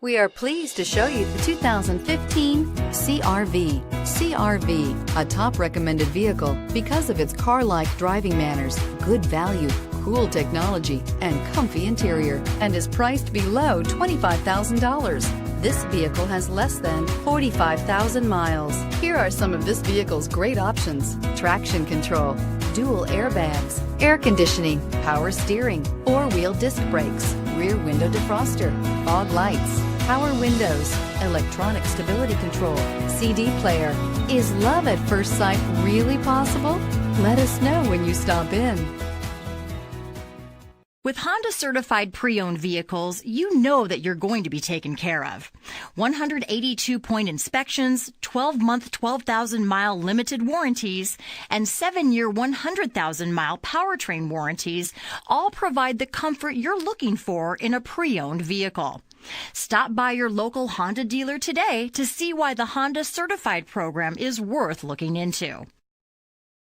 We are pleased to show you the 2015 CR-V. CR-V, a top recommended vehicle because of its car-like driving manners, good value, cool technology, and comfy interior, and is priced below $25,000. This vehicle has less than 45,000 miles. Here are some of this vehicle's great options: traction control, dual airbags, air conditioning, power steering, four-wheel disc brakes, rear window defroster, fog lights, power windows, electronic stability control, CD player. Is love at first sight really possible? Let us know when you stop in. With Honda certified pre-owned vehicles, you know that you're going to be taken care of. 182-point inspections, 12-month, 12,000-mile limited warranties, and 7-year, 100,000-mile powertrain warranties all provide the comfort you're looking for in a pre-owned vehicle. Stop by your local Honda dealer today to see why the Honda certified program is worth looking into.